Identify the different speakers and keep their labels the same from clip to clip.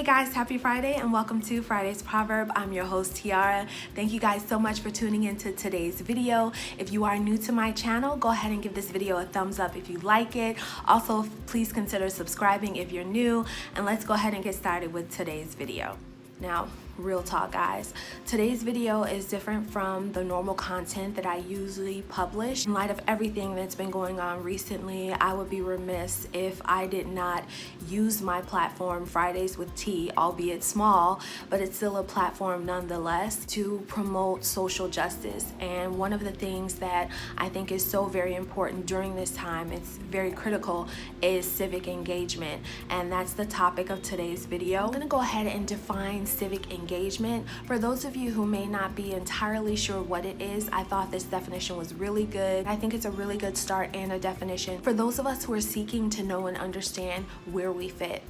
Speaker 1: guys, happy Friday and welcome to Friday's Proverb. I'm your host Tiara. Thank you guys so much for tuning into today's video. If you are new to my channel, go ahead and give this video a thumbs up if you like it. Also, please consider subscribing if you're new, and let's go ahead and get started with today's video. Now, real talk guys, today's video is different from the normal content that I usually publish. In light of everything that's been going on recently, I would be remiss if I did not use my platform Fridays with T, albeit small, but it's still a platform nonetheless, to promote social justice. And one of the things that I think is so very important during this time, it's very critical, is civic engagement. And that's the topic of today's video. I'm gonna go ahead and define civic engagement. For those of you who may not be entirely sure what it is, I thought this definition was really good. I think it's a really good start and a definition for those of us who are seeking to know and understand where we fit.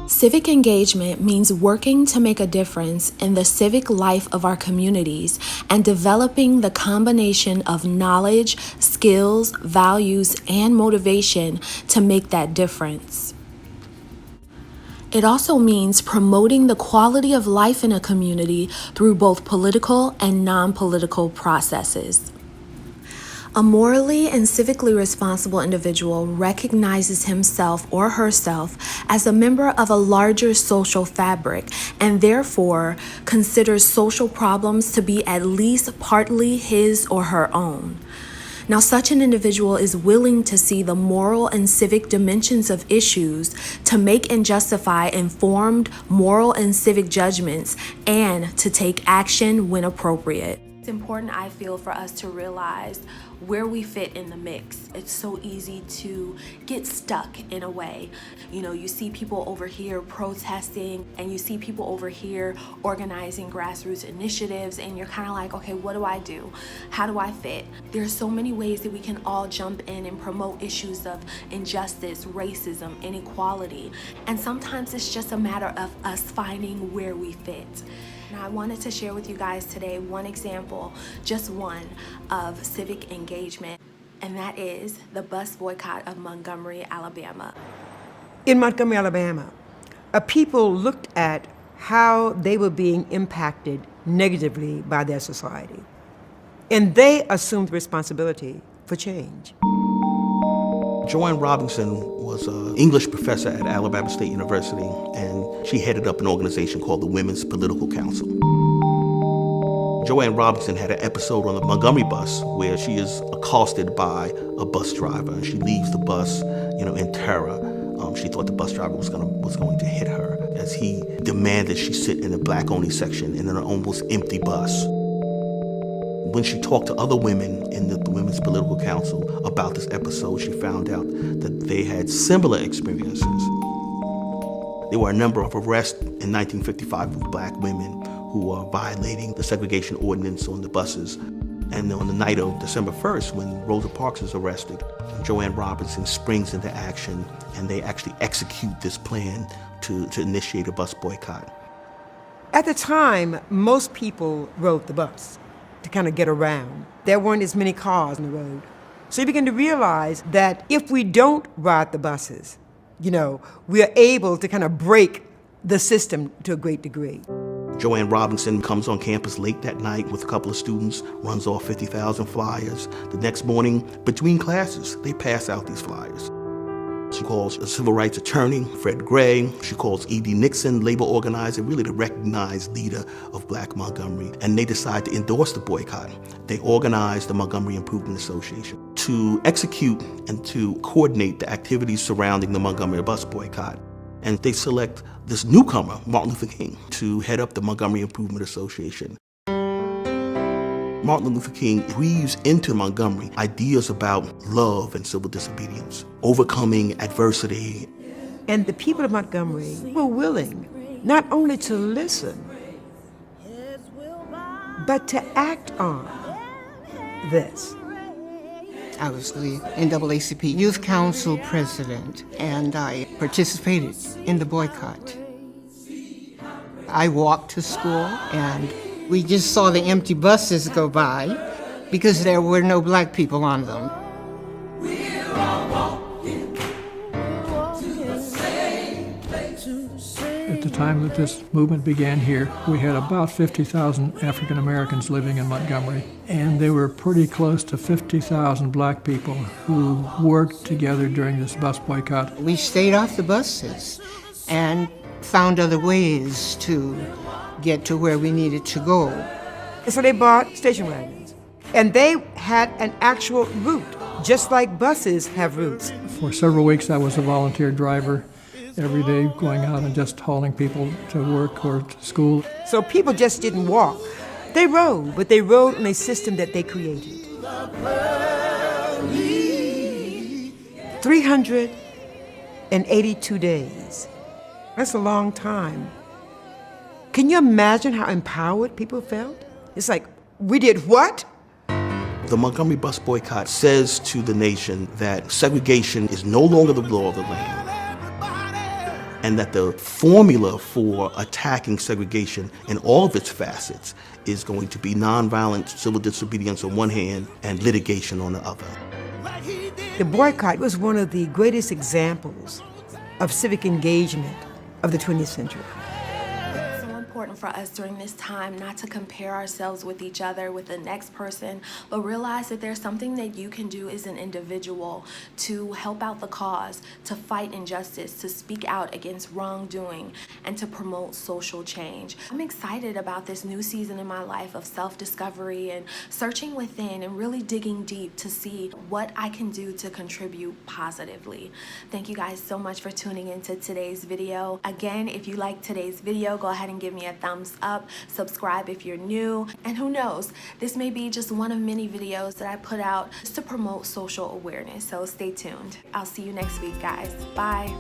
Speaker 1: Civic engagement means working to make a difference in the civic life of our communities and developing the combination of knowledge, skills, values, and motivation to make that difference. It also means promoting the quality of life in a community through both political and non-political processes. A morally and civically responsible individual recognizes himself or herself as a member of a larger social fabric and therefore considers social problems to be at least partly his or her own. Now, such an individual is willing to see the moral and civic dimensions of issues to make and justify informed moral and civic judgments and to take action when appropriate. It's important, I feel, for us to realize where we fit in the mix. It's so easy to get stuck in a way. You know, you see people over here protesting and you see people over here organizing grassroots initiatives, and you're kind of like, okay, what do I do? How do I fit? There's so many ways that we can all jump in and promote issues of injustice, racism, inequality. And sometimes it's just a matter of us finding where we fit. Now, I wanted to share with you guys today one example, just one, of civic engagement, and that is the bus boycott of Montgomery, Alabama.
Speaker 2: In Montgomery, Alabama, people looked at how they were being impacted negatively by their society, and they assumed responsibility for change.
Speaker 3: Joanne Robinson was an English professor at Alabama State University, and she headed up an organization called the Women's Political Council. Joanne Robinson had an episode on the Montgomery bus where she is accosted by a bus driver, and she leaves the bus, in terror. She thought the bus driver was going to hit her as he demanded she sit in the black-only section in an almost empty bus. When she talked to other women in the Women's Political Council about this episode, she found out that they had similar experiences. There were a number of arrests in 1955 of black women who were violating the segregation ordinance on the buses. And on the night of December 1st, when Rosa Parks is arrested, Joanne Robinson springs into action, and they actually execute this plan to initiate a bus boycott.
Speaker 2: At the time, most people rode the bus to kind of get around. There weren't as many cars on the road. So you begin to realize that if we don't ride the buses, we are able to kind of break the system to a great degree.
Speaker 3: Joanne Robinson comes on campus late that night with a couple of students, runs off 50,000 flyers. The next morning, between classes, they pass out these flyers. She calls a civil rights attorney, Fred Gray. She calls E.D. Nixon, labor organizer, really the recognized leader of Black Montgomery. And they decide to endorse the boycott. They organize the Montgomery Improvement Association to execute and to coordinate the activities surrounding the Montgomery bus boycott. And they select this newcomer, Martin Luther King, to head up the Montgomery Improvement Association. Martin Luther King weaves into Montgomery ideas about love and civil disobedience, overcoming adversity.
Speaker 2: And the people of Montgomery were willing not only to listen, but to act on this.
Speaker 4: I was the NAACP Youth Council president, and I participated in the boycott. I walked to school, and we just saw the empty buses go by because there were no black people on them.
Speaker 5: We're all walking to the same place. time that this movement began here, we had about 50,000 African Americans living in Montgomery, and there were pretty close to 50,000 black people who worked together during this bus boycott.
Speaker 4: We stayed off the buses and found other ways to get to where we needed to go.
Speaker 2: And so they bought station wagons. And they had an actual route, just like buses have routes.
Speaker 5: For several weeks, I was a volunteer driver, every day going out and just hauling people to work or to school.
Speaker 2: So people just didn't walk. They rode, but they rode in a system that they created. 382 days. That's a long time. Can you imagine how empowered people felt? It's like, we did what?
Speaker 3: The Montgomery bus boycott says to the nation that segregation is no longer the law of the land, and that the formula for attacking segregation in all of its facets is going to be nonviolent civil disobedience on one hand and litigation on the other.
Speaker 2: The boycott was one of the greatest examples of civic engagement of the 20th century.
Speaker 1: It's so important for us during this time not to compare ourselves with each other, with the next person, but realize that there's something that you can do as an individual to help out the cause, to fight injustice, to speak out against wrongdoing, and to promote social change. I'm excited about this new season in my life of self-discovery and searching within and really digging deep to see what I can do to contribute positively. Thank you guys so much for tuning into today's video. Again, if you like today's video, go ahead and give me a thumbs up, subscribe if you're new, and who knows, this may be just one of many videos that I put out just to promote social awareness, so stay tuned. I'll see you next week, guys. Bye.